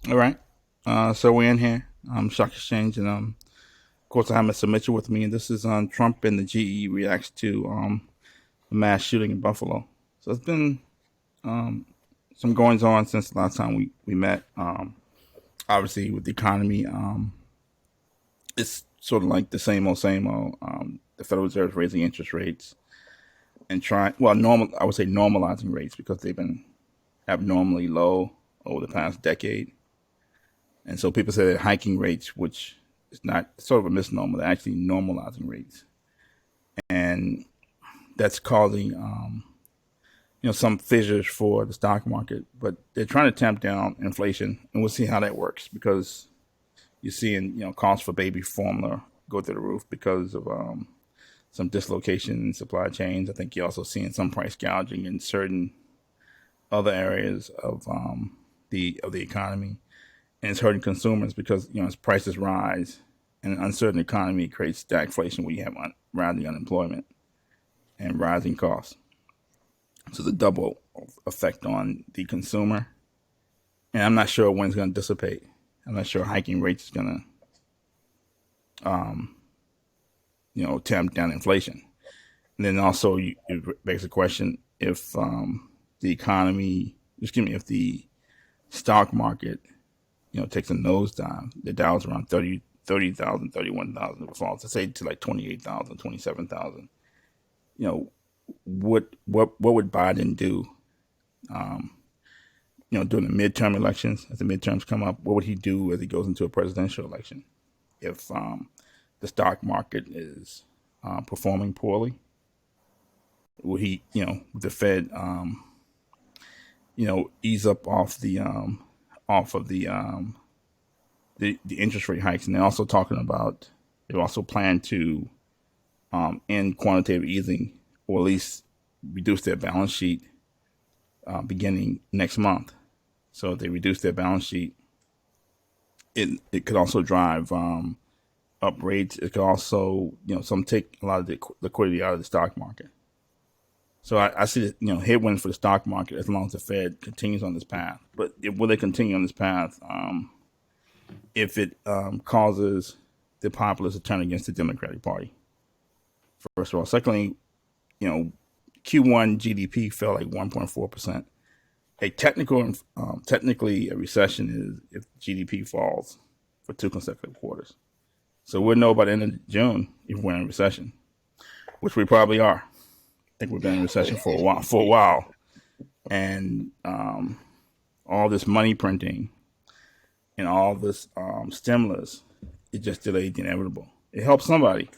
All right. So we're in here. Stock Exchange, and of course, I have Mr. Mitchell with me, and this is on Trump and the GE reacts to the mass shooting in Buffalo. So it's been um some goings on since the last time we met. Obviously, with the economy, it's sort of like the same old, same old. The Federal Reserve raising interest rates and trying, well, normal. I would say normalizing rates because they've been abnormally low over the past decade. And so people say they're hiking rates, which is not sort of a misnomer. They're actually normalizing rates, and that's causing some fissures for the stock market. But they're trying to tamp down inflation, and we'll see how that works because you're seeing costs for baby formula go through the roof because of some dislocation in supply chains. I think you're also seeing some price gouging in certain other areas of the economy, and it's hurting consumers because as prices rise and an uncertain economy creates stagflation where you have rising unemployment and rising costs. So the double effect on the consumer, and I'm not sure when it's going to dissipate. I'm not sure hiking rates is going to tamp down inflation. And then also it begs the question if the economy, excuse me, if the stock market takes a nosedive. The Dow's around 30,000, 31,000. It falls, to say, to like 28,000, 27,000. You know, what would Biden do? Um, during the midterm elections, as the midterms come up, what would he do as he goes into a presidential election if the stock market is performing poorly? Would he, with the Fed, ease up off of the interest rate hikes, and they're also talking about they also plan to end quantitative easing, or at least reduce their balance sheet beginning next month. So if they reduce their balance sheet, it could also drive up rates. It could also some take a lot of the liquidity out of the stock market. So I see headwinds for the stock market as long as the Fed continues on this path. But will they continue on this path? If it causes the populace to turn against the Democratic Party. First of all, secondly, you know, Q1 GDP fell like 1.4%. Technically, a recession is if GDP falls for two consecutive quarters. So we'll know by the end of June if we're in a recession, which we probably are. I think we've been in recession for a while. And all this money printing and all this stimulus, it just delayed the inevitable. It helped somebody.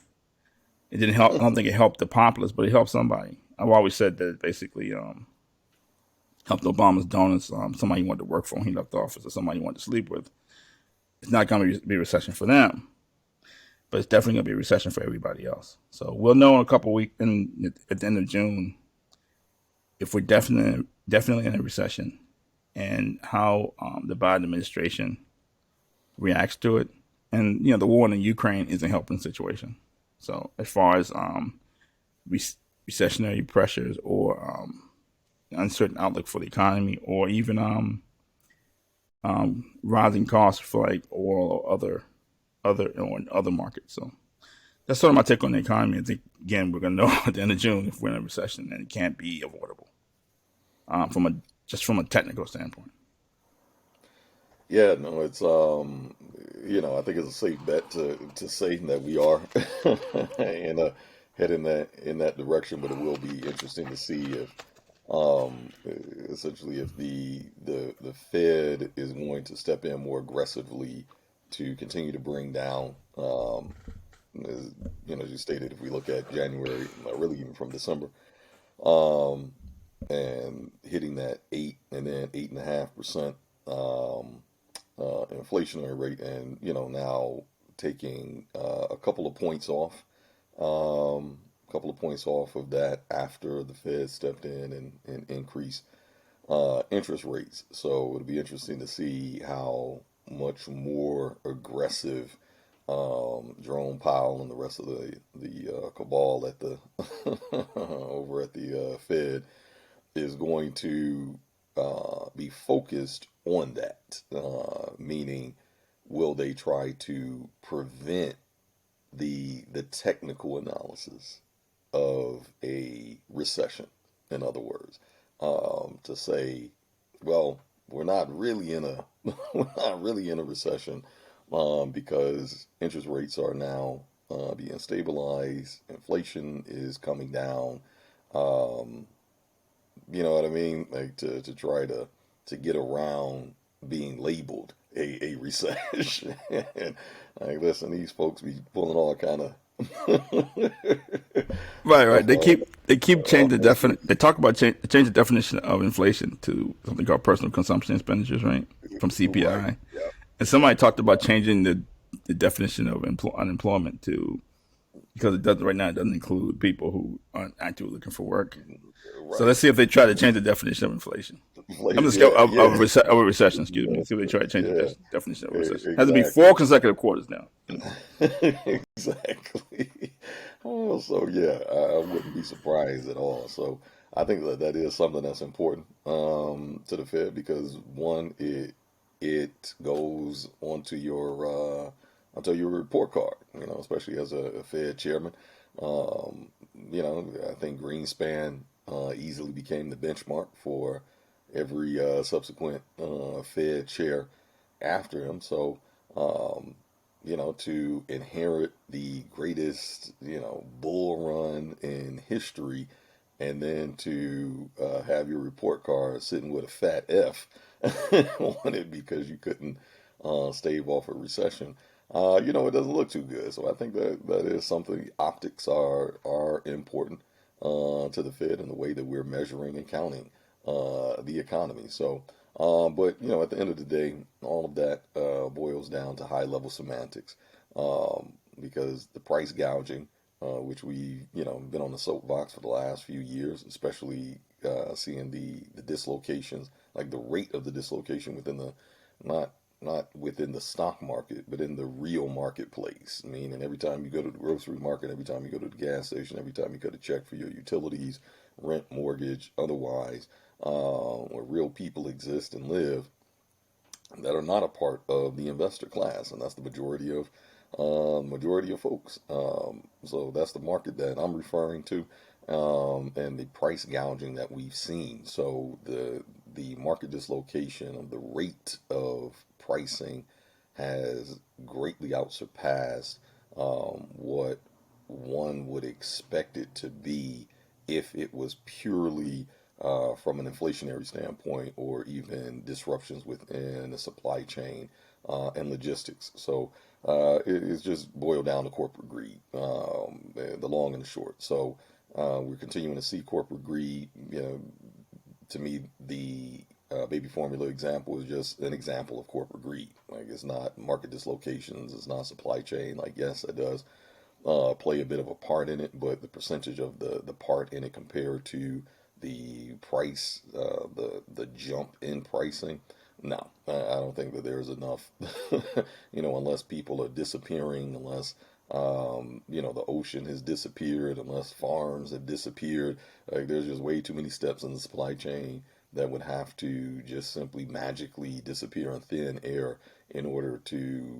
It didn't help. I don't think it helped the populace, but it helped somebody. I've always said that it basically helped Obama's donors. Somebody he wanted to work for when he left office, or somebody he wanted to sleep with. It's not going to be a recession for them, but it's definitely going to be a recession for everybody else. So we'll know in a couple of weeks, at the end of June, if we're definitely in a recession, and how the Biden administration reacts to it. And the war in Ukraine isn't helping the situation. So as far as recessionary pressures or uncertain outlook for the economy, or even rising costs for like oil or other markets. So that's sort of my take on the economy. I think again we're going to know at the end of June if we're in a recession, and it can't be avoidable from a technical standpoint. Yeah, no, it's I think it's a safe bet to say that we are and head in that direction, but it will be interesting to see if essentially if the Fed is going to step in more aggressively to continue to bring down as, as you stated, if we look at January, really even from December, um, and hitting that 8 and then 8.5% inflationary rate, and now taking a couple of points off of that after the Fed stepped in and increased interest rates. So it'll be interesting to see how much more aggressive Jerome Powell and the rest of the cabal at the over at the Fed is going to be focused on that, meaning will they try to prevent the technical analysis of a recession? In other words, to say, well, we're not really in a we're not really in a recession because interest rates are now being stabilized, inflation is coming down. Um, you know what I mean? Like to try to get around being labeled a recession. And like, listen, these folks be pulling all kind of Right, right. stuff They keep changing the on definition. They talk about change the definition of inflation to something called personal consumption expenditures, right? From right. CPI. Yeah. And somebody talked about changing the definition of unemployment to, because it doesn't right now, it doesn't include people who aren't actively looking for work. So Right. let's see if they try to change the definition of inflation. I'm just Yeah. of, Yeah. of a recession. Excuse me. See if they try to change the Yeah. definition of recession. Has to be Exactly. 4 consecutive quarters now. Exactly. Oh, so yeah, I wouldn't be surprised at all. So I think that that is something that's important to the Fed because one, it goes onto your report card. You know, especially as a Fed chairman. Um, you know, I think Greenspan easily became the benchmark for every subsequent Fed chair after him. So. Um, to inherit the greatest, bull run in history, and then to have your report card sitting with a fat F on it because you couldn't stave off a recession. It doesn't look too good. So I think that that is something. Optics are important to the Fed and the way that we're measuring and counting the economy. So. But at the end of the day, all of that boils down to high level semantics, because the price gouging, which we been on the soapbox for the last few years, especially seeing the dislocations, like the rate of the dislocation within the not not within the stock market, but in the real marketplace. Meaning every time you go to the grocery market, every time you go to the gas station, every time you go to check for your utilities, rent, mortgage, otherwise where real people exist and live that are not a part of the investor class, and that's the majority of folks. So that's the market that I'm referring to, and the price gouging that we've seen. So the market dislocation of the rate of pricing has greatly outsurpassed what one would expect it to be if it was purely from an inflationary standpoint or even disruptions within the supply chain and logistics. So it's just boiled down to corporate greed, the long and the short. So we're continuing to see corporate greed. To me, the baby formula example is just an example of corporate greed. Like it's not market dislocations, it's not supply chain. Like yes, it does play a bit of a part in it, but the percentage of the part in it compared to the price, the jump in pricing, no, I don't think that there's enough. Unless people are disappearing, unless the ocean has disappeared, unless farms have disappeared, like there's just way too many steps in the supply chain that would have to just simply magically disappear in thin air in order to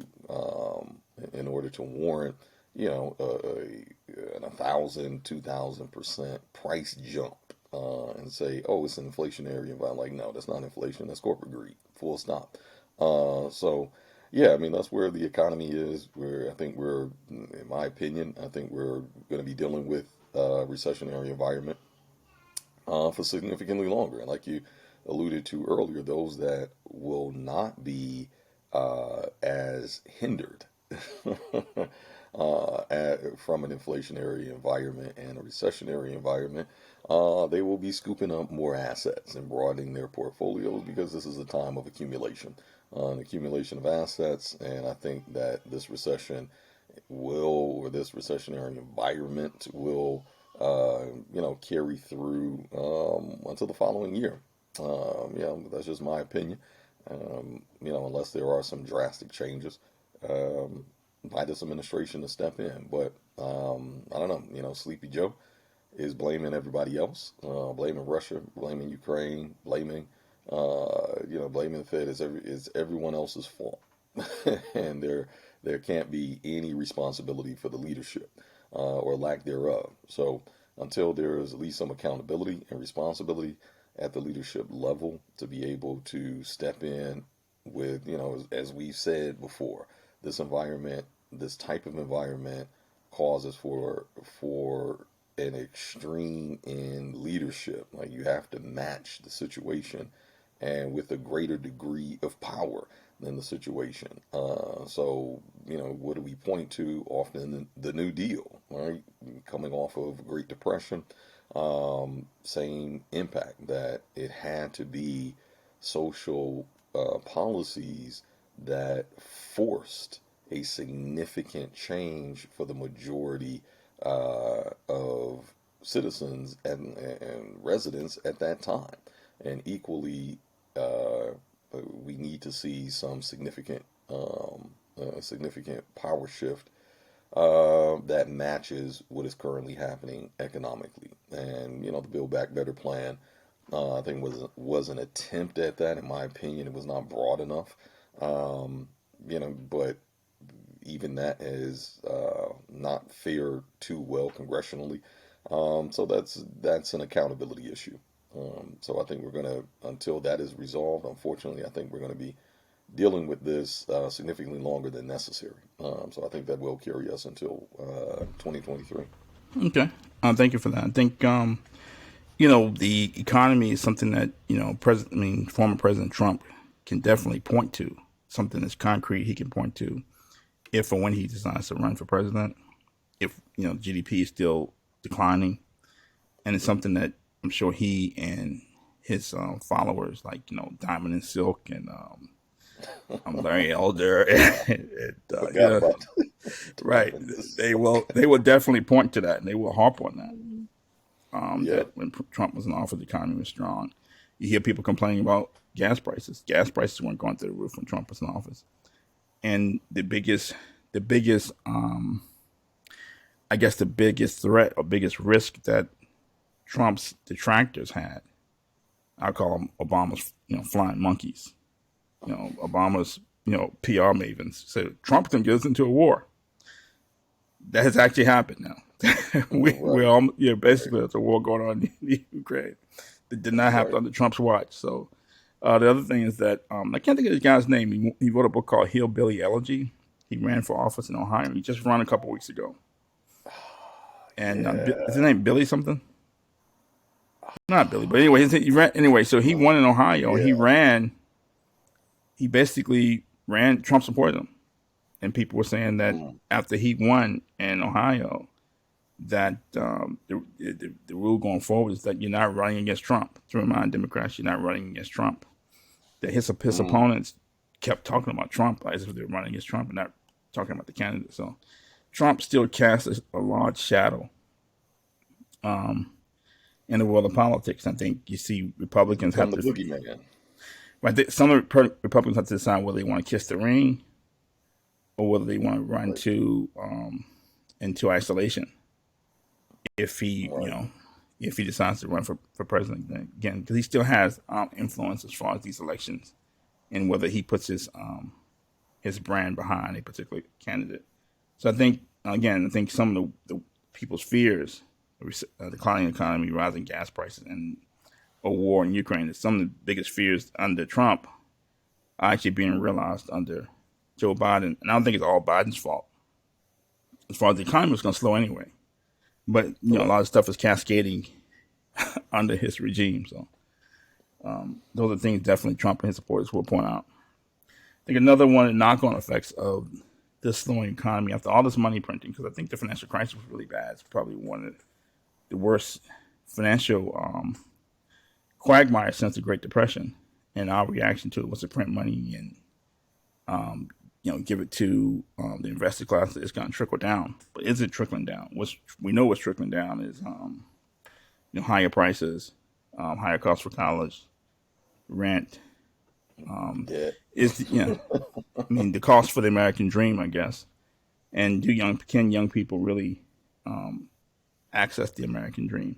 warrant a 1,000, 2,000% price jump and say, oh, it's an inflationary environment. Like, no, that's not inflation. That's corporate greed. Full stop. So, yeah, I mean, that's where the economy is. Where I think in my opinion, I think we're going to be dealing with a recessionary environment for significantly longer. And like you alluded to earlier, those that will not be as hindered from an inflationary environment and a recessionary environment, they will be scooping up more assets and broadening their portfolios because this is a time of accumulation, an accumulation of assets. And I think that this recessionary environment will, carry through until the following year. That's just my opinion. Unless there are some drastic changes um, by this administration to step in. But I don't know. Sleepy Joe is blaming everybody else, blaming Russia, blaming Ukraine, blaming Blaming the Fed is everyone else's fault, and there can't be any responsibility for the leadership or lack thereof. So until there is at least some accountability and responsibility at the leadership level to be able to step in with, as we've said before, this environment, this type of environment causes for an extreme in leadership. Like you have to match the situation and with a greater degree of power than the situation. What do we point to often? The New Deal, right? Coming off of Great Depression, same impact that it had to be social policies that forced a significant change for the majority of citizens and residents at that time. And equally, uh, we need to see some significant power shift that matches what is currently happening economically. And the Build Back Better plan, I think was an attempt at that. In my opinion, it was not broad enough. But even that is not fared too well congressionally. So that's an accountability issue. So I think we're gonna until that is resolved. Unfortunately, I think we're gonna be dealing with this significantly longer than necessary. So I think that will carry us until 2023. Okay. Thank you for that. I think the economy is something that former President Trump can definitely point to. Something that's concrete he can point to if or when he decides to run for president. If GDP is still declining, and it's something that I'm sure he and his followers, like Diamond and Silk and I'm Larry Elder, and, Forgot about right? this. They will definitely point to that, and they will harp on that. Yep. That when Trump was in office, the economy was strong. You hear people complaining about gas prices. Gas prices weren't going through the roof when Trump was in office, and I guess the biggest threat or biggest risk that Trump's detractors had, I call them Obama's, flying monkeys. Obama's, PR mavens said Trump's going to get us into a war. That has actually happened now. We're Right. all, Right. basically there's a war going on in Ukraine. That did not happen Right. under Trump's watch. So the other thing is that I can't think of this guy's name. He wrote a book called Hillbilly Elegy. He ran for office in Ohio. He just ran a couple weeks ago. And is his Yeah. name Billy something? Not Billy, but anyway, he ran anyway. So he won in Ohio, and he Yeah. ran. He basically ran. Trump supported him, and people were saying that Mm. after he won in Ohio, that the rule going forward is that you're not running against Trump. To remind Democrats, you're not running against Trump. That his Mm. opponents kept talking about Trump as if they were running against Trump and not talking about the candidate. So Trump still casts a large shadow in the world of politics. I think you see He's Republicans become have the to, boogeyman. right? Some Republicans have to decide whether they want to kiss the ring or whether they want to run Right. to into isolation. If Right. if he decides to run for president again, because he still has influence as far as these elections and whether he puts his brand behind a particular candidate. So I think some of the people's fears, declining economy, rising gas prices, and a war in Ukraine is some of the biggest fears under Trump are actually being realized under Joe Biden. And I don't think it's all Biden's fault. As far as the economy was going to slow anyway, but a Correct. lot of stuff is cascading under his regime. So those are things definitely Trump and his supporters will point out. I think another one of the knock-on effects of this slowing economy after all this money printing, because I think the financial crisis was really bad. It's probably one of the worst financial quagmire since the Great Depression. And our reaction to it was to print money and give it to the investor class. It's going to trickle down, but is it trickling down? We know what's trickling down is higher prices, higher costs for college, rent. Debt. Is the cost for the American dream, I guess. And can young people really access the American dream?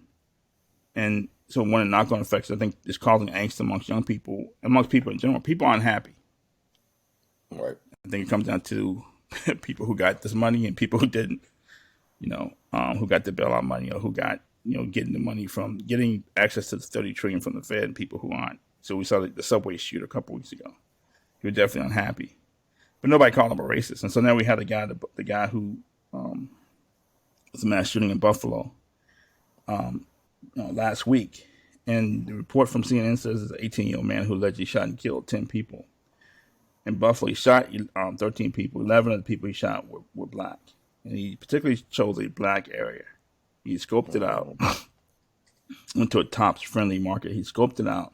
And so one of the knock-on effects I think is causing angst amongst people in general. People aren't happy. Right. I think it comes down to people who got this money and people who didn't. Who got the bailout money or who got getting the money from getting access to the 30 trillion from the Fed, and people who aren't. So we saw the subway shooter a couple weeks ago. He was definitely unhappy, but nobody called him a racist. And so now we had the guy who was a mass shooting in Buffalo last week, and the report from CNN says it's an 18-year-old man who allegedly shot and killed 10 people in Buffalo. He shot 13 people. 11 of the people he shot were black, and he particularly chose a black area. He scoped it out, went to a Tops Friendly Market. He scoped it out,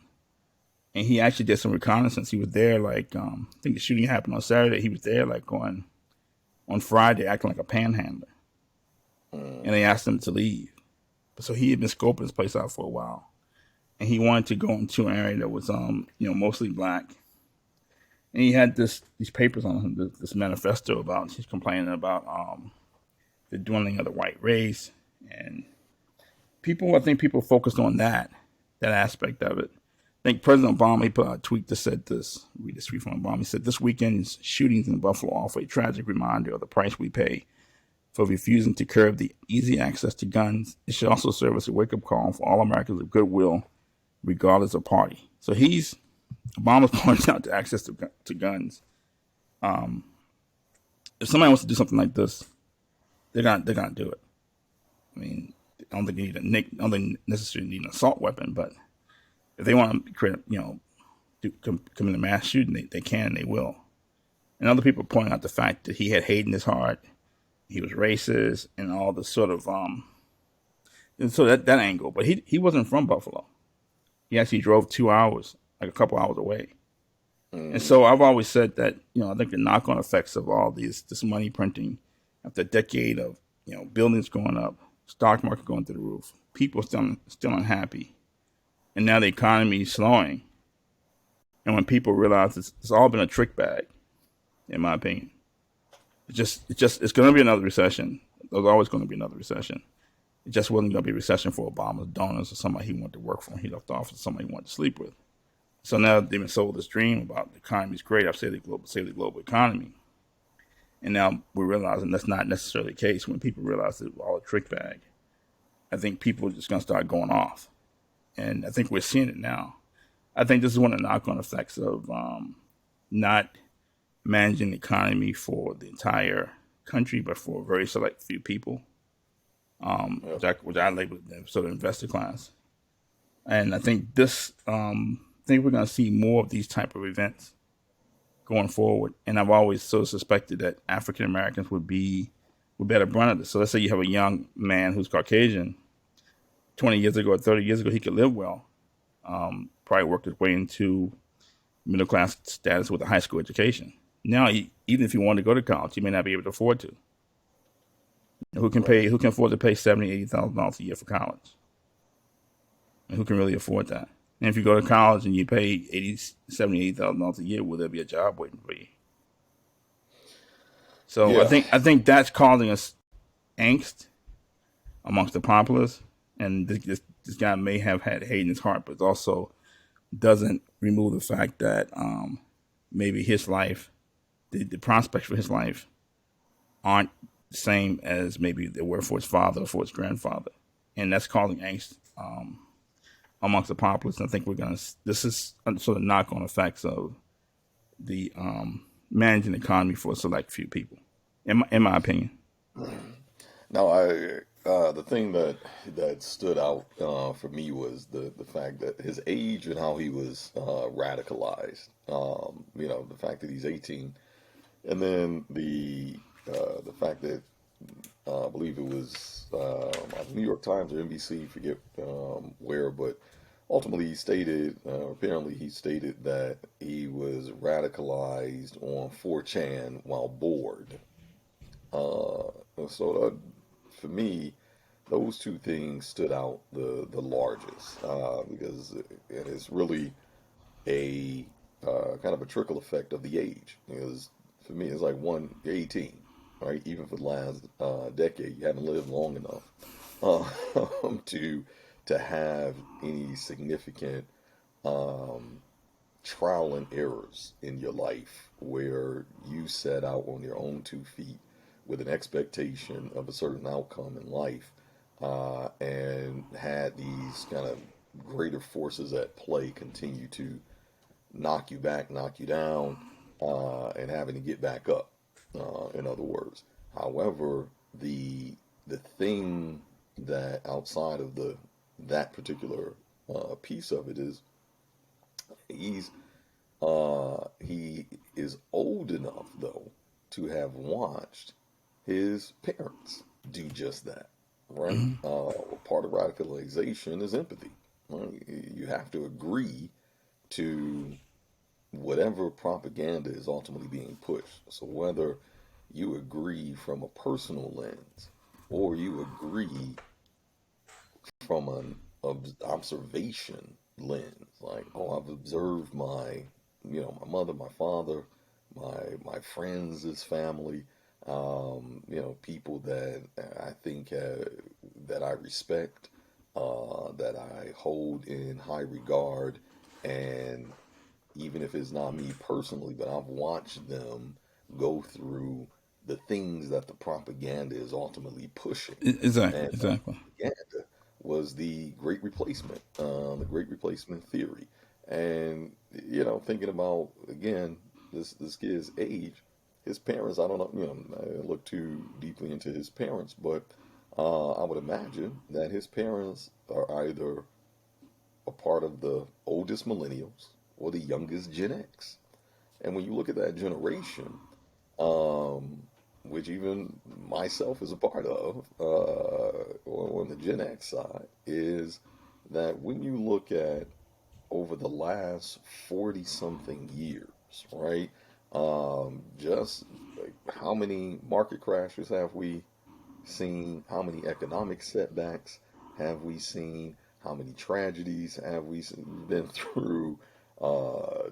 and he actually did some reconnaissance. He was there I think the shooting happened on Saturday. He was there on Friday, acting like a panhandler, and they asked him to leave. So he had been scoping this place out for a while, and he wanted to go into an area that was mostly black. And he had these papers on him, this manifesto about he's complaining about the dwindling of the white race, and I think people focused on that aspect of it. I think President Obama, he put out a tweet that said this. Read this tweet from Obama. He said, "This weekend's shootings in Buffalo offer a tragic reminder of the price we pay for refusing to curb the easy access to guns. It should also serve as a wake-up call for all Americans of goodwill, regardless of party." So Obama's pointing out the access to guns. If somebody wants to do something like this, they're gonna do it. I mean, I don't think necessarily need an assault weapon, but if they want to create, commit a mass shooting, they can and they will. And other people are pointing out the fact that he had hate in his heart, he was racist, and all this sort of and so that angle. But he wasn't from Buffalo. He actually drove 2 hours, like a couple hours away. And so I've always said that, I think the knock-on effects of all this money printing after a decade of, buildings going up, stock market going through the roof, people still unhappy, and now the economy is slowing. And when people realize it's all been a trick bag, in my opinion, it's going to be another recession. There's always going to be another recession. It just wasn't going to be a recession for Obama's donors or somebody he wanted to work for. He left office, somebody he wanted to sleep with. So now they've been sold this dream about the economy's great. I've saved the global economy. And now we're realizing that's not necessarily the case. When people realize it's all a trick bag, I think people are just going to start going off. And I think we're seeing it now. I think this is one of the knock-on effects of not managing the economy for the entire country, but for a very select few people, which I label them sort of investor class. And I think we're going to see more of these type of events going forward. And I've always sort of suspected that African Americans would bear the brunt of this. So let's say you have a young man who's Caucasian. 20 years ago or 30 years ago, he could live well. Probably worked his way into middle class status with a high school education. Now, even if he wanted to go to college, he may not be able to afford to. Who can afford to pay $70,000, $80,000 a year for college? And who can really afford that? And if you go to college and you pay $70,000, $80,000 a year, will there be a job waiting for you? So yeah. I think that's causing us angst amongst the populace. And this guy may have had hate in his heart, but it also doesn't remove the fact that maybe his life, the prospects for his life, aren't the same as maybe they were for his father or for his grandfather, and that's causing angst amongst the populace. And I think this is sort of knock-on effects of the managing the economy for a select few people, in my opinion. No, the thing that stood out for me was the fact that his age and how he was radicalized. The fact that he's 18, and then the fact that I believe it was New York Times or NBC, forget where, but ultimately apparently he stated that he was radicalized on 4chan while bored. So for me, those two things stood out the largest because it is really a kind of a trickle effect of the age. Because for me, it's like you're 18, right? Even for the last decade, you haven't lived long enough to to have any significant um, trial and errors in your life where you set out on your own 2 feet with an expectation of a certain outcome in life, and had these kind of greater forces at play continue to knock you back, knock you down, and having to get back up. In other words, however, the thing that outside of the that particular piece of it is he's he is old enough though to have watched his parents do just that, right? Hmm. Part of radicalization is empathy. Right? You have to agree to whatever propaganda is ultimately being pushed. So whether you agree from a personal lens or you agree from an observation lens, like, oh, I've observed my mother, my father, my friends' family, people that I think that I respect, that I hold in high regard, and even if it's not me personally, but I've watched them go through the things that the propaganda is ultimately pushing. Exactly, And that exactly. propaganda was the Great Replacement theory. And, thinking about, again, this kid's age, his parents, I don't know, I didn't look too deeply into his parents, but I would imagine that his parents are either a part of the oldest millennials or the youngest Gen X. And when you look at that generation, um, which even myself is a part of, on the Gen X side, is that when you look at over the last 40 something years, right? Just like how many market crashes have we seen? How many economic setbacks have we seen? How many tragedies have we been through?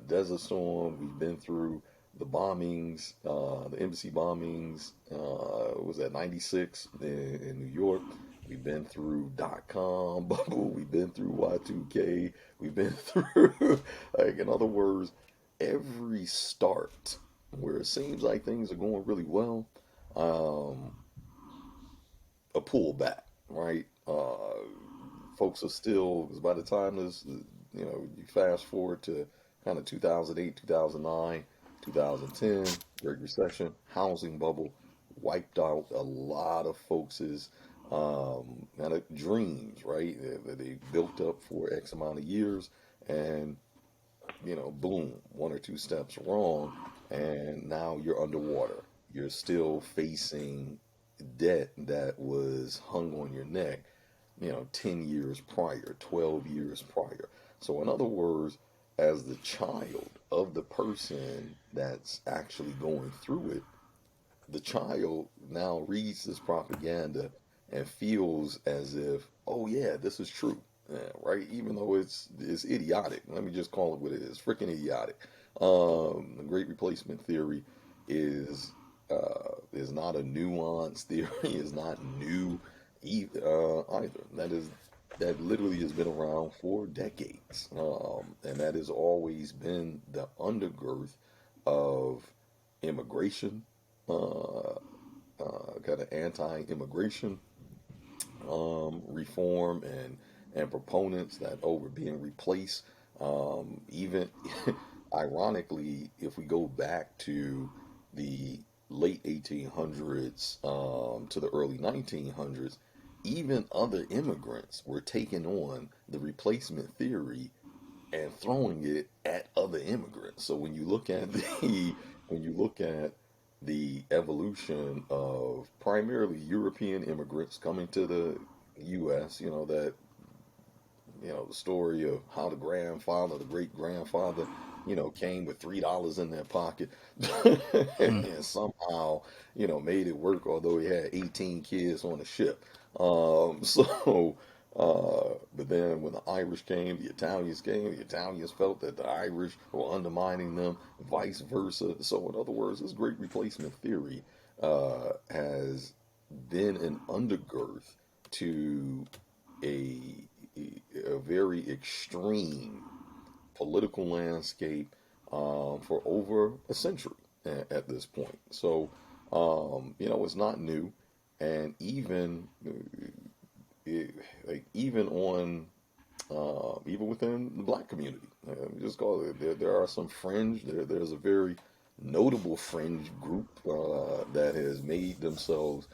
Desert Storm, we've been through the bombings, the embassy bombings, was that 96 in New York? We've been through .com bubble, we've been through Y2K, we've been through, like, in other words, every start where it seems like things are going really well, um, a pullback, right? Folks are still, because by the time you fast forward to kind of 2008, 2009, 2010, Great Recession, housing bubble, wiped out a lot of folks' kind of dreams, right? That they built up for X amount of years, and boom, one or two steps wrong, and now you're underwater. You're still facing debt that was hung on your neck, 10 years prior, 12 years prior. So, in other words, as the child of the person that's actually going through it, the child now reads this propaganda and feels as if, oh yeah, this is true, right? Even though it's idiotic. Let me just call it what it is, freaking idiotic. The Great Replacement theory is not a nuanced theory. Is not new either. That literally has been around for decades, and that has always been the undergirth of immigration, uh, kind of anti-immigration reform, and proponents that were being replaced. Even ironically, if we go back to the late 1800s to the early 1900s, even other immigrants were taking on the replacement theory and throwing it at other immigrants. So when you look at the when you look at the evolution of primarily European immigrants coming to the U.S., the story of how the great grandfather, came with $3 in their pocket Hmm. and somehow, made it work, although he had 18 kids on the ship. So, but then when the Irish came, the Italians felt that the Irish were undermining them, vice versa. So, in other words, this great replacement theory has been an undergirth to a a very extreme political landscape for over a century at this point. So, it's not new, and it, like even on even within the black community, just call it there are some fringe. There's a very notable fringe group that has made themselves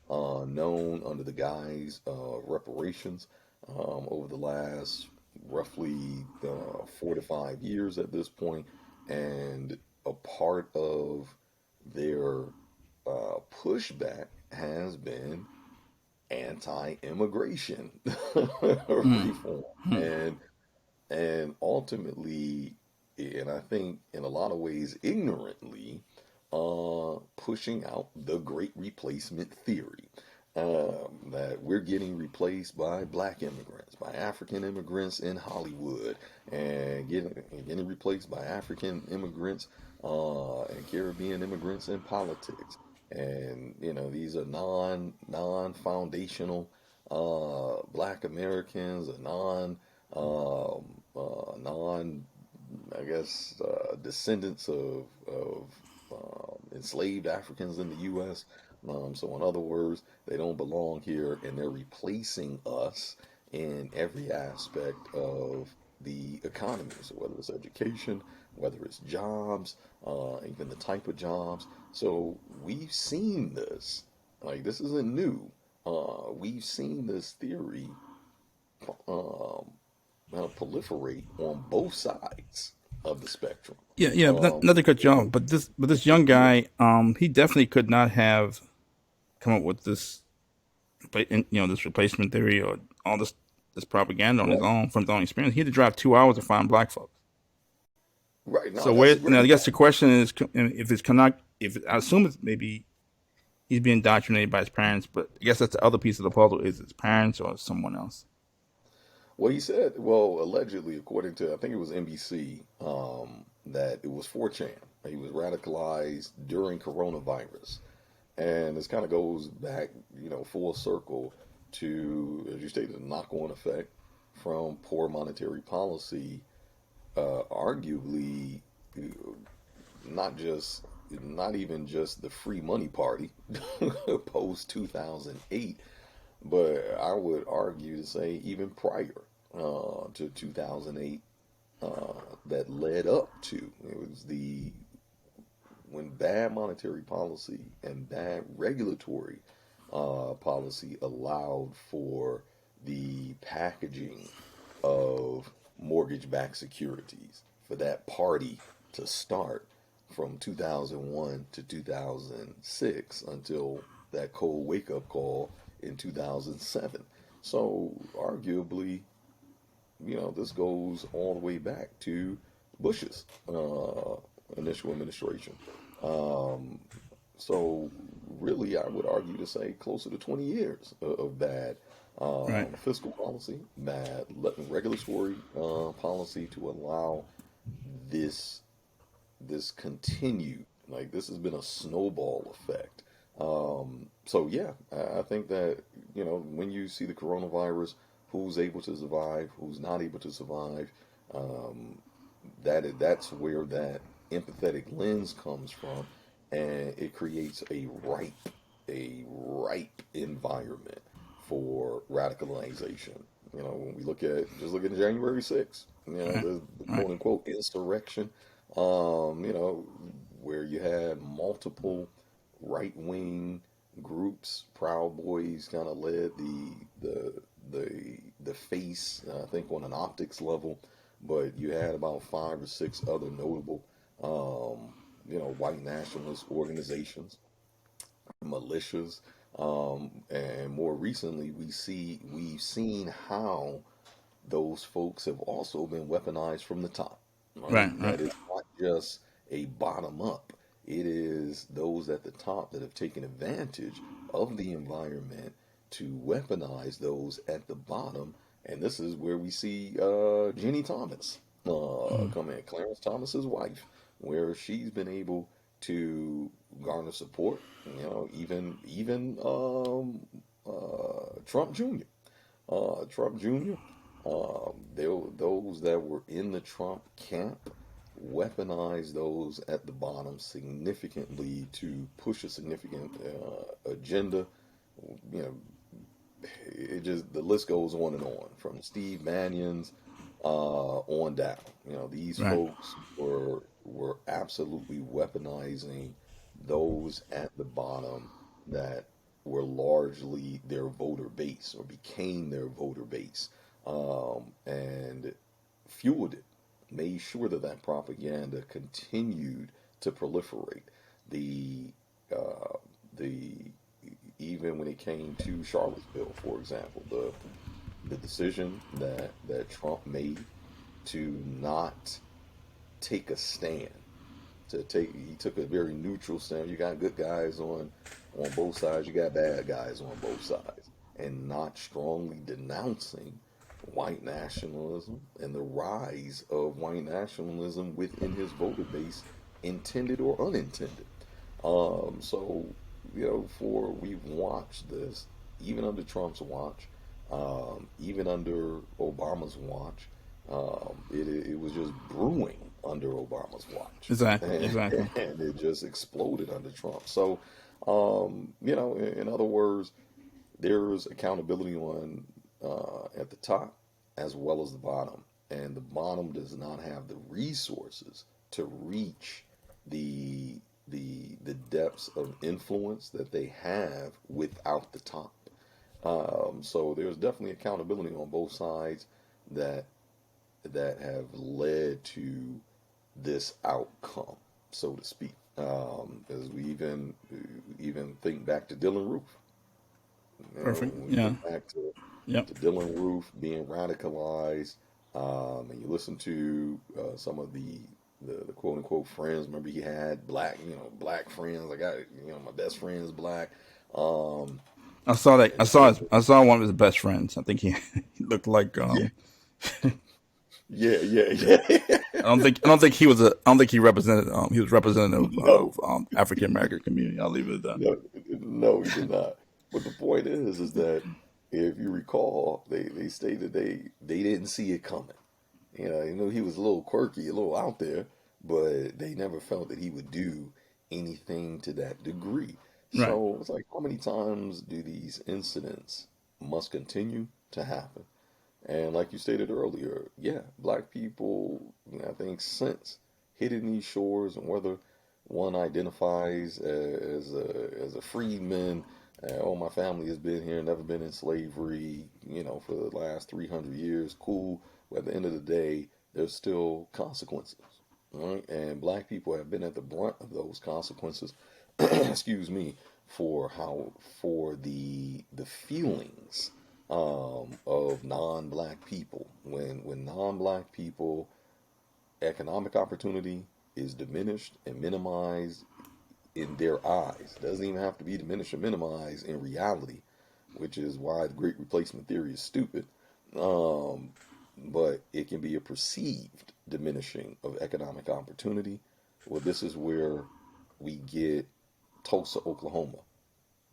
known under the guise of reparations over the last roughly 4 to 5 years at this point, and a part of their pushback has been anti-immigration Hmm. reform, Hmm. and ultimately, and I think in a lot of ways ignorantly, pushing out the Great Replacement theory. That we're getting replaced by black immigrants, by African immigrants in Hollywood, and getting replaced by African immigrants and Caribbean immigrants in politics. And these are non foundational black Americans, or non I guess descendants of enslaved Africans in the U.S. So, in other words, they don't belong here, and they're replacing us in every aspect of the economy. So, whether it's education, whether it's jobs, even the type of jobs. So, we've seen this. Like, this isn't new. We've seen this theory um, proliferate on both sides of the spectrum. Yeah, yeah. But Um, not to cut you off, but this young guy, he definitely could not have come up with this replacement theory or all this propaganda on his right, own from his own experience. He had to drive 2 hours to find black folks. right. No, So that's a where now? great I guess the point. question is if it's cannot if I assume it's maybe he's being indoctrinated by his parents, but I guess that's the other piece of the puzzle is his parents or someone else. Well, he said, well, allegedly, according to, I think it was NBC, that it was 4chan. He was radicalized during coronavirus. And this kind of goes back, full circle to, as you stated, the knock-on effect from poor monetary policy, arguably not just not even just the free money party post 2008, but I would argue to say even prior to 2008, that led up to it was the when bad monetary policy and bad regulatory policy allowed for the packaging of mortgage-backed securities for that party to start from 2001 to 2006 until that cold wake-up call in 2007. So arguably, this goes all the way back to Bush's initial administration. Um, so really, I would argue to say closer to 20 years of bad Right. fiscal policy, bad regulatory policy to allow this continued. Like this has been a snowball effect. So yeah, I think that when you see the coronavirus, who's able to survive, who's not able to survive, um, that's where that empathetic lens comes from, and it creates a ripe environment for radicalization. When we look at January 6th, Right. the Right. quote unquote insurrection, um, you know, where you had multiple right wing groups. Proud Boys kind of led the face, I think, on an optics level, but you had about 5 or 6 other notable, white nationalist organizations, militias, and more recently we've seen how those folks have also been weaponized from the top, Right. right? Right. That it's not just a bottom up. It is those at the top that have taken advantage of the environment to weaponize those at the bottom. And this is where we see Jenny Thomas Mm. come in, Clarence Thomas's wife, where she's been able to garner support. Even Trump Jr. Trump Jr. Those that were in the Trump camp weaponized those at the bottom significantly to push a significant agenda. You know, it just the list goes on and on from Steve Bannon's on down. You know, these Right. folks were absolutely weaponizing those at the bottom that were largely their voter base or became their voter base, and fueled it, made sure that that propaganda continued to proliferate. The uh, the even when it came to Charlottesville, for example, the decision that Trump made to not take a stand, he took a very neutral stand. You got good guys on both sides, you got bad guys on both sides, and not strongly denouncing white nationalism and the rise of white nationalism within his voter base, intended or unintended. So, for we've watched this even under Trump's watch, even under Obama's watch. It was just brewing under Obama's watch, Exactly. and, Exactly. and it just exploded under Trump. So, in other words, there's accountability on at the top as well as the bottom, and the bottom does not have the resources to reach the depths of influence that they have without the top. So there's definitely accountability on both sides that have led to this outcome, so to speak. As we even think back to Dylan Roof. Perfect. When we Yeah. think back Yep. to Dylan Roof being radicalized, and you listen to some of the quote unquote friends. Remember, he had black friends. I got, my best friend is black. Um, I saw that. and so, I saw one of his best friends. I think he, he looked like. yeah, yeah. I don't think he was a. I don't think he represented. He was representative No, of African American community. I'll leave it at that. no, no, he did not. But the point is that if you recall, they stated they didn't see it coming. He was a little quirky, a little out there, but they never felt that he would do anything to that degree. Right. So it's like, how many times do these incidents must continue to happen? And like you stated earlier, yeah, black people, I think, since hitting these shores, and whether one identifies as a freedman, oh, my family has been here, never been in slavery, for the last 300 years, cool. But at the end of the day, there's still consequences, right? And black people have been at the brunt of those consequences. Excuse me, for the feelings of non-black people. When non-black people economic opportunity is diminished and minimized in their eyes, it doesn't even have to be diminished or minimized in reality, which is why the Great Replacement theory is stupid. Um, but it can be a perceived diminishing of economic opportunity. Well, this is where we get Tulsa, Oklahoma.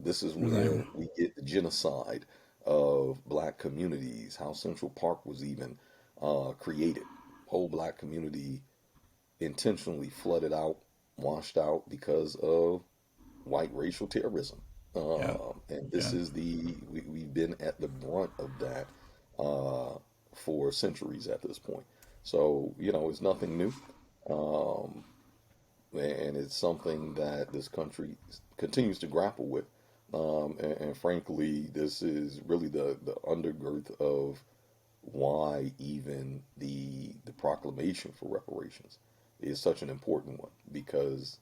This is Exactly. where we get the genocide of black communities, how Central Park was even created. Whole black community intentionally flooded out, washed out because of white racial terrorism. Yeah. And this Yeah. is we've been at the brunt of that uh, for centuries at this point. So, it's nothing new. Um, and it's something that this country continues to grapple with. And frankly, this is really the undergirth of why even the proclamation for reparations is such an important one, because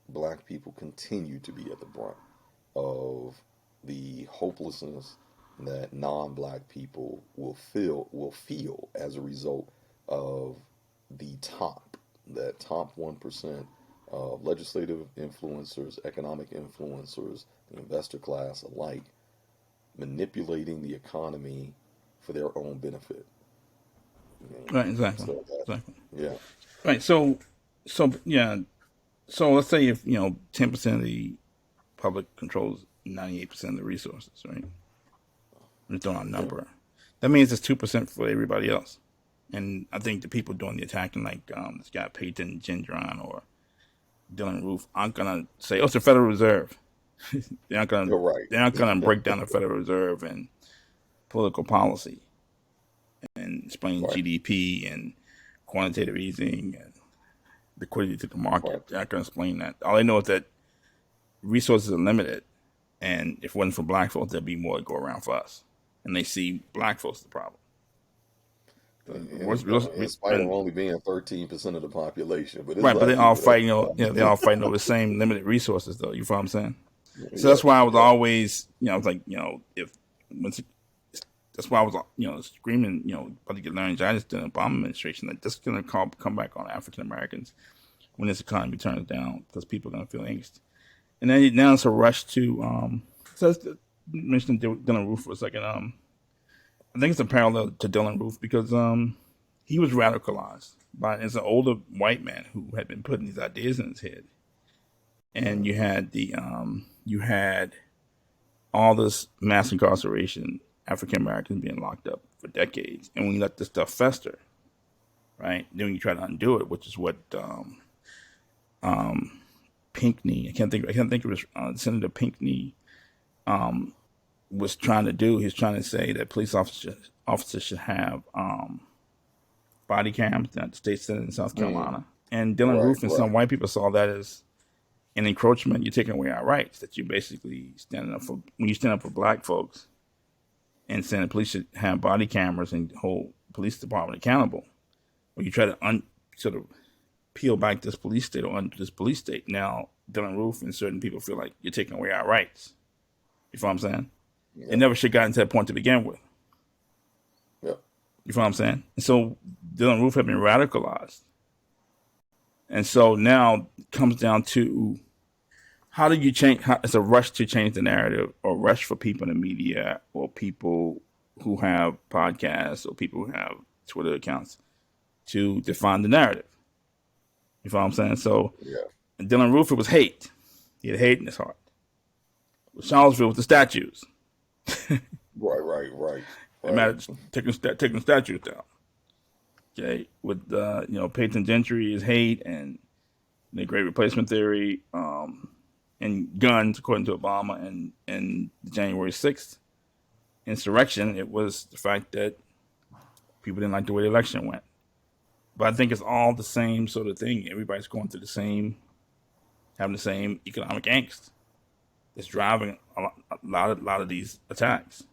black people continue to be at the brunt of the hopelessness that non-black people will feel as a result of the that top 1% of legislative influencers, economic influencers, the investor class alike, manipulating the economy for their own benefit. Right. Exactly. So Exactly. yeah, Right. So yeah. So let's say if 10% of the public controls 98% of the resources, right? We're throwing out a yeah, number. that means it's 2% for everybody else. And I think the people doing the attacking, like this guy Peyton Gendron or Dylan Roof, aren't gonna say, "Oh, it's the Federal Reserve." they're not gonna You're right. they're not gonna break down the Federal Reserve and political policy and explain Right. GDP and quantitative easing and liquidity to the Right. market. They're not gonna explain that. All they know is that resources are limited, and if it wasn't for black folks, there'd be more to go around for us. And they see black folks as the problem. And in spite of And only being 13% of the population, but it's right, but they black all people that's fighting. the They problem. all fighting over the same limited resources, though. You feel what I'm saying? So Yep. that's why I was Yep. always, I was like, if once, that's why I was, screaming, about to get laryngitis during the Obama administration that this is going to come back on African Americans when this economy turns down because people are going to feel angst. And then now it's a rush to, so let's mention Dylan Roof for a second. I think it's a parallel to Dylan Roof because he was radicalized by as an older white man who had been putting these ideas in his head, and Mhm. you had all this mass incarceration, African Americans being locked up for decades, and when you let this stuff fester, right, then you try to undo it, which is what Pinckney, I can't think of his Senator Pinckney was trying to do. He's trying to say that police officers should have body cams at the state senate in South Mm. Carolina. And Dylan Right. Roof and some Right. white people saw that as an encroachment. You're taking away our rights. That you basically standing up for when you stand up for black folks and saying the police should have body cameras and hold police department accountable. When you try to sort of peel back this police state or under this police state, now Dylan Roof and certain people feel like you're taking away our rights. You feel what I'm saying? It Yep. never should have gotten to that point to begin with. Yep. You feel what I'm saying? And so Dylan Roof had been radicalized. And so now it comes down to how do you change? It's a rush to change the narrative or rush for people in the media or people who have podcasts or people who have Twitter accounts to define the narrative. You feel what I'm saying? So Yeah. Dylan Roof, it was hate. He had hate in his heart. With Charlottesville with the statues. Right. Right. Right. It Right. mattered taking statues down. Okay, with Peyton Gentry is hate and the Great Replacement Theory, and guns, according to Obama, and the January 6th insurrection. It was the fact that people didn't like the way the election went. But I think it's all the same sort of thing. Everybody's going through having the same economic angst. It's driving a lot of these attacks.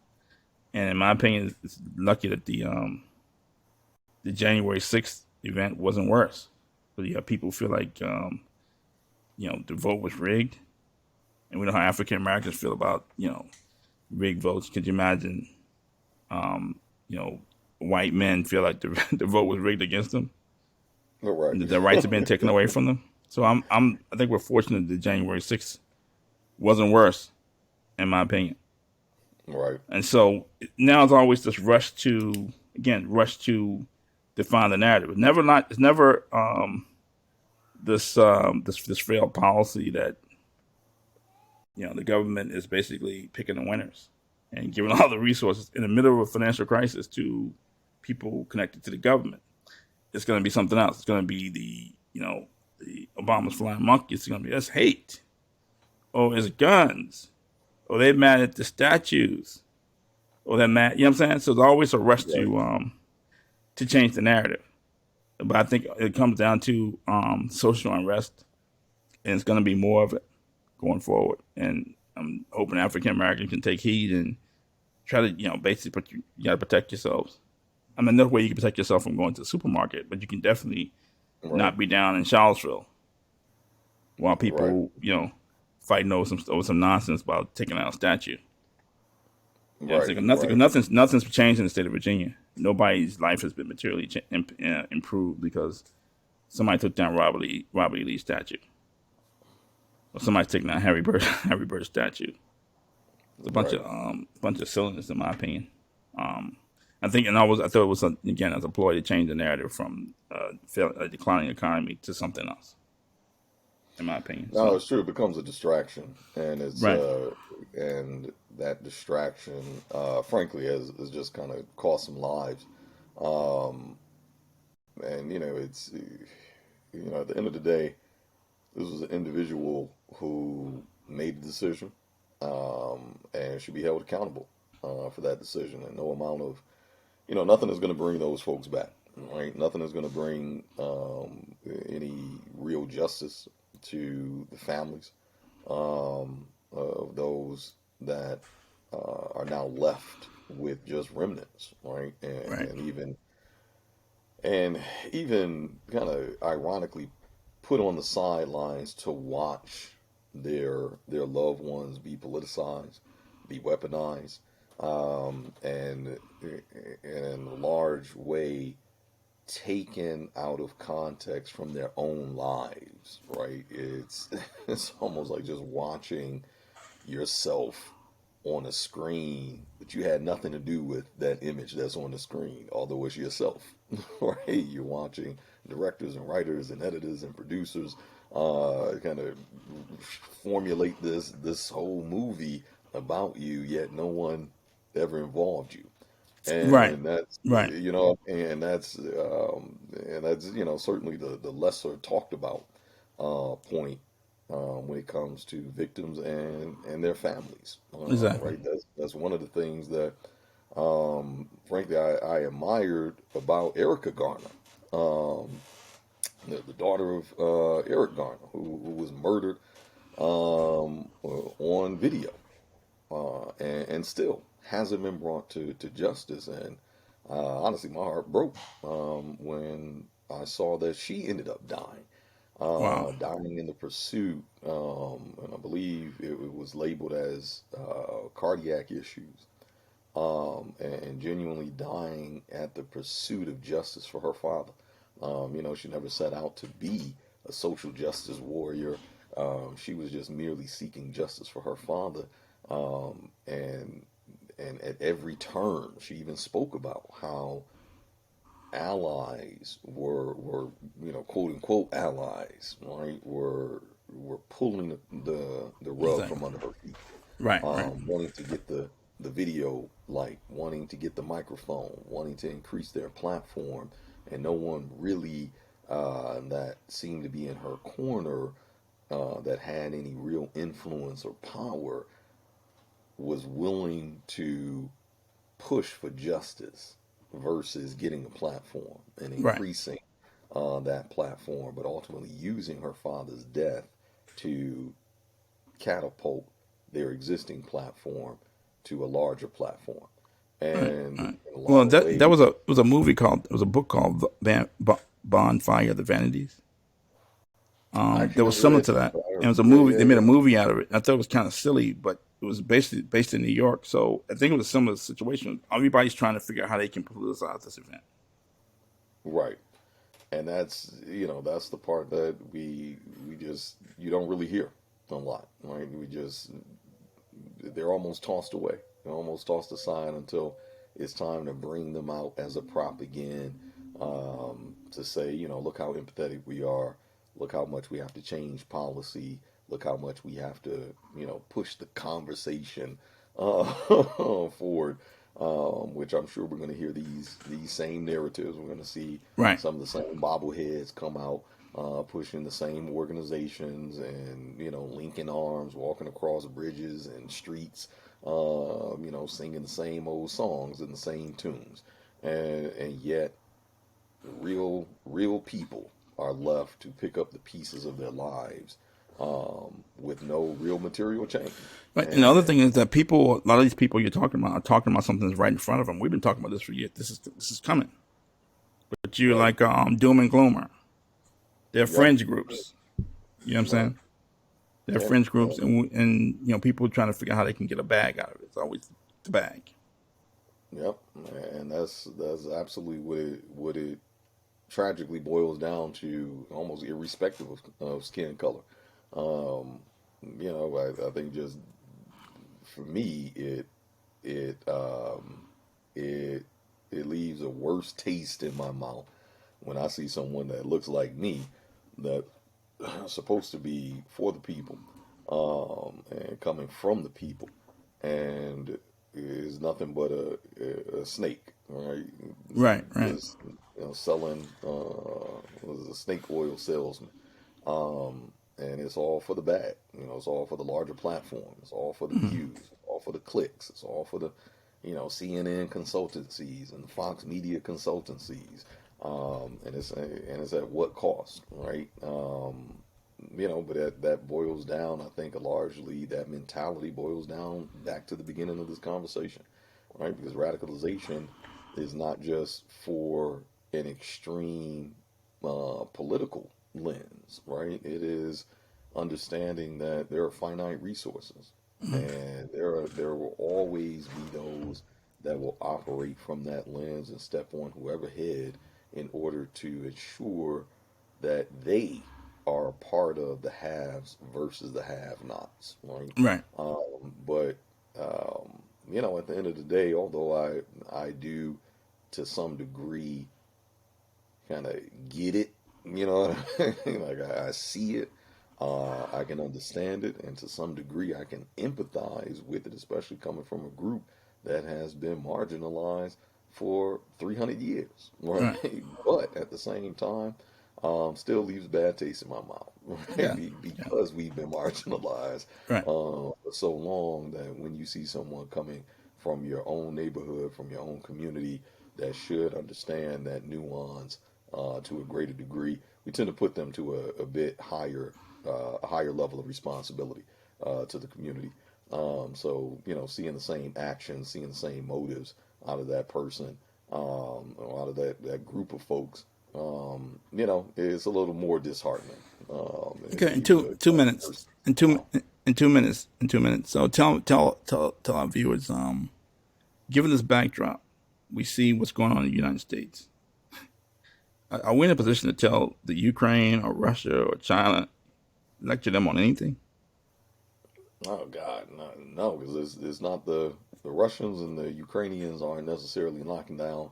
And in my opinion, it's lucky that the January 6th event wasn't worse. But you have people feel like the vote was rigged, and we know how African Americans feel about rigged votes. Could you imagine white men feel like the vote was rigged against them, Right. and that their rights have been taken away from them? So I think we're fortunate that January 6th wasn't worse, in my opinion. Right. And so now it's always this rush to define the narrative. It's never this failed policy that the government is basically picking the winners and giving all the resources in the middle of a financial crisis to people connected to the government. It's going to be something else. It's going to be the Obama's flying monkey. It's going to be that's hate. Oh, it's guns. Oh, they're mad at the statues. Oh, they're mad. You know what I'm saying? So there's always a rush Right. to change the narrative. But I think it comes down to social unrest, and it's going to be more of it going forward. And I'm hoping African Americans can take heed and try to, basically you got to protect yourselves. I mean, no way you can protect yourself from going to the supermarket, but you can definitely Right. not be down in Charlottesville while Right. people, fighting over some nonsense about taking out a statue. Yeah, it's Right. like Right. nothing's changed in the state of Virginia. Nobody's life has been materially improved because somebody took down Robert E. Lee statue, or somebody's taking down Harry Bird statue. It's a Right. bunch of silliness, in my opinion. I think, I thought it was again as a ploy to change the narrative from a declining economy to something else. in my opinion. No, So it's true. It becomes a distraction, and right, and that distraction, frankly, has just kind of cost some lives. Um, and at the end of the day, this was an individual who made the decision, and should be held accountable for that decision. And no amount of, nothing is going to bring those folks back, right? Nothing is going to bring any real justice to the families of those that are now left with just remnants, right? right, And even kind of ironically put on the sidelines to watch their loved ones be politicized, be weaponized, and in a large way taken out of context from their own lives, right? It's almost like just watching yourself on a screen, but you had nothing to do with that image that's on the screen, although it's yourself, right? You're watching directors and writers and editors and producers kind of formulate this whole movie about you, yet no one ever involved you. right, And that's right. certainly the lesser talked about point when it comes to victims and their families, Exactly. right? That's one of the things that frankly I admired about Erica Garner, um, the daughter of Eric Garner, who was murdered on video, and still hasn't been brought to justice. And honestly, my heart broke when I saw that she ended up dying, Wow. dying in the pursuit, and I believe it was labeled as cardiac issues, and genuinely dying at the pursuit of justice for her father. She never set out to be a social justice warrior. She was just merely seeking justice for her father, and at every turn, she even spoke about how allies were quote unquote allies, right? Were pulling the rug from Exactly. under her feet, Right, right, wanting to get the video light, wanting to get the microphone, wanting to increase their platform, and no one really that seemed to be in her corner that had any real influence or power was willing to push for justice versus getting a platform and right. increasing that platform, but ultimately using her father's death to catapult their existing platform to a larger platform. Right, And right. in a lot Well, of that ways, was a it was a movie called it was a book called Bonfire of the Vanities. I That actually was never similar read to that, that. but And it was a yeah, movie. yeah, They made a yeah. movie out of it. I thought it was kind of silly, but it was based in New York. So I think it was a similar situation. Everybody's trying to figure out how they can politicize this event. Right. And that's the part that we just you don't really hear a lot, right? They're almost tossed away. They're almost tossed aside until it's time to bring them out as a prop again, to say, look how empathetic we are, look how much we have to change policy, look how much we have to, push the conversation forward. Which I'm sure we're going to hear these same narratives. We're going to see Right. some of the same bobbleheads come out, pushing the same organizations and linking arms, walking across bridges and streets, singing the same old songs and the same tunes, and yet real people are left to pick up the pieces of their lives with no real material change. Right. And the other And thing is that people, a lot of these people you're talking about, are talking about something that's right in front of them. We've been talking about this for years. This is coming. But you right, like doom and gloomer. They're yep, fringe groups. You know what I'm right, saying? They're yeah, fringe yeah, groups, and people trying to figure out how they can get a bag out of it. It's always the bag. yep. And that's absolutely what it tragically boils down to, almost irrespective of skin color. Um, I think just for me, it it it leaves a worse taste in my mouth when I see someone that looks like me that supposed to be for the people, and coming from the people, and is nothing but a snake, right? Right, right. Just selling, was a snake oil salesman, and it's all for the bag. It's all for the larger platform. It's all for the Mhm. views. It's all for the clicks. It's all for the CNN consultancies and Fox Media consultancies, and it's at what cost, right? But that boils down, I think, largely that mentality boils down back to the beginning of this conversation, right? Because radicalization is not just for an extreme political lens, right? It is understanding that there are finite resources, Mhm. and there will always be those that will operate from that lens and step on whoever head in order to ensure that they are a part of the haves versus the have-nots, right? Right. But at the end of the day, although I do to some degree kind of get it, what I mean? Like I see it, I can understand it, and to some degree I can empathize with it, especially coming from a group that has been marginalized for 300 years, Right. right? But at the same time, still leaves bad taste in my mouth, right? Yeah. Yeah. Because we've been marginalized Right. for so long that when you see someone coming from your own neighborhood, from your own community, that should understand that nuance to a greater degree, we tend to put them to a bit higher, a higher level of responsibility to the community. So seeing the same actions, seeing the same motives out of that person, out of that group of folks, it's a little more disheartening. If Okay. In you two would, two minutes. versus, In two um, in 2 minutes. In 2 minutes. So tell our viewers. Given this backdrop, we see what's going on in the United States. Are we in a position to tell the Ukraine or Russia or China, lecture them on anything? oh God, no, because it's not the Russians and the Ukrainians aren't necessarily knocking down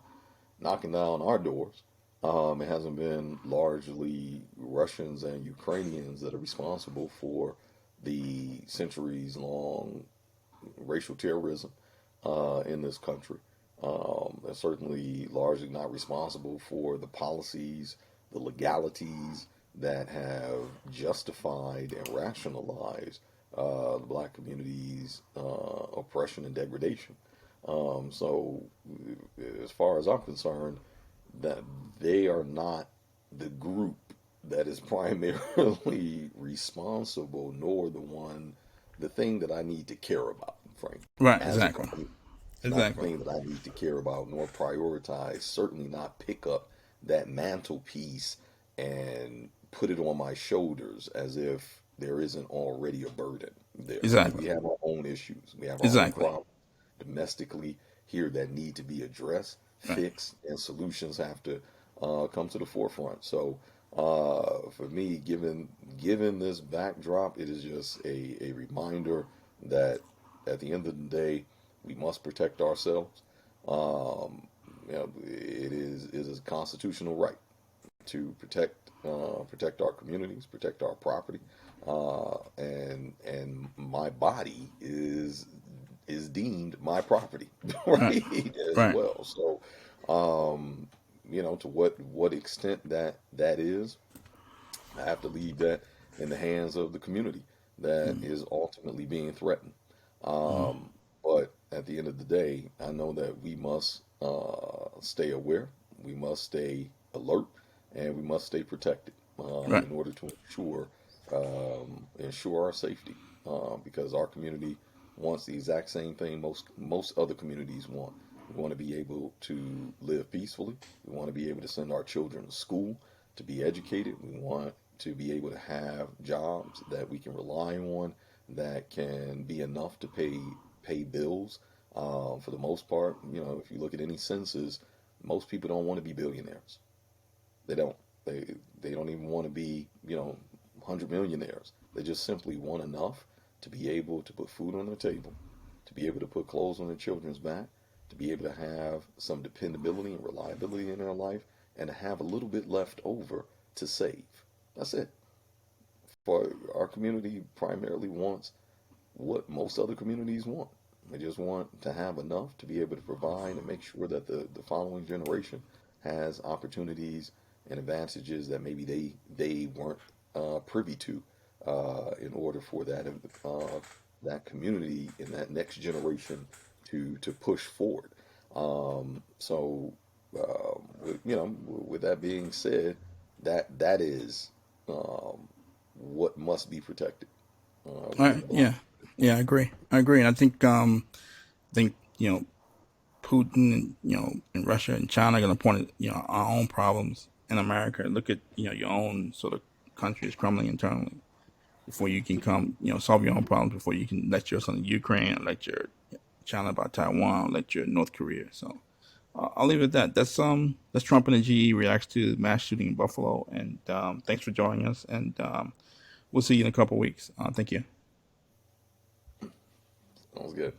our doors. It hasn't been largely Russians and Ukrainians that are responsible for the centuries long racial terrorism in this country. They're certainly largely not responsible for the policies, the legalities that have justified and rationalized the black community's oppression and degradation. So, as far as I'm concerned, that they are not the group that is primarily responsible, nor the thing that I need to care about, frankly, Right. as a Exactly. community. It's not the Exactly. thing that I need to care about nor prioritize, certainly not pick up that mantelpiece and put it on my shoulders as if there isn't already a burden there. Exactly. We have our own issues, we have our own Exactly. problems domestically here that need to be addressed, Right. fixed, and solutions have to come to the forefront. So, for me, given this backdrop, it is just a reminder that at the end of the day, we must protect ourselves. It is a constitutional right to protect our communities, protect our property, and my body is deemed my property, Right. right, as Right. well. So, to what extent that is, I have to leave that in the hands of the community that Mm. is ultimately being threatened. Mm. But at the end of the day, I know that we must stay aware, we must stay alert, and we must stay protected Right. in order to ensure our safety. Because our community wants the exact same thing most other communities want. We want to be able to live peacefully. We want to be able to send our children to school to be educated. We want to be able to have jobs that we can rely on that can be enough to pay bills. For the most part, if you look at any census, most people don't want to be billionaires. They don't. They don't even want to be 100 millionaires. They just simply want enough to be able to put food on their table, to be able to put clothes on their children's back, to be able to have some dependability and reliability in their life, and to have a little bit left over to save. That's it. for our community primarily wants what most other communities want. They just want to have enough to be able to provide and make sure that the following generation has opportunities and advantages that maybe they weren't privy to in order for that community and that next generation to push forward. So with that being said, that is what must be protected. Right. Yeah. Yeah. I agree. I agree. And I think Putin and and Russia and China are going to point at our own problems in America. Look at your own sort of country is crumbling internally before you can come solve your own problems before you can lecture us on Ukraine, lecture China about Taiwan, lecture North Korea. So I'll leave it at that. That's Trump and the GE reacts to the mass shooting in Buffalo. And thanks for joining us. And we'll see you in a couple of weeks. Thank you. Sounds good.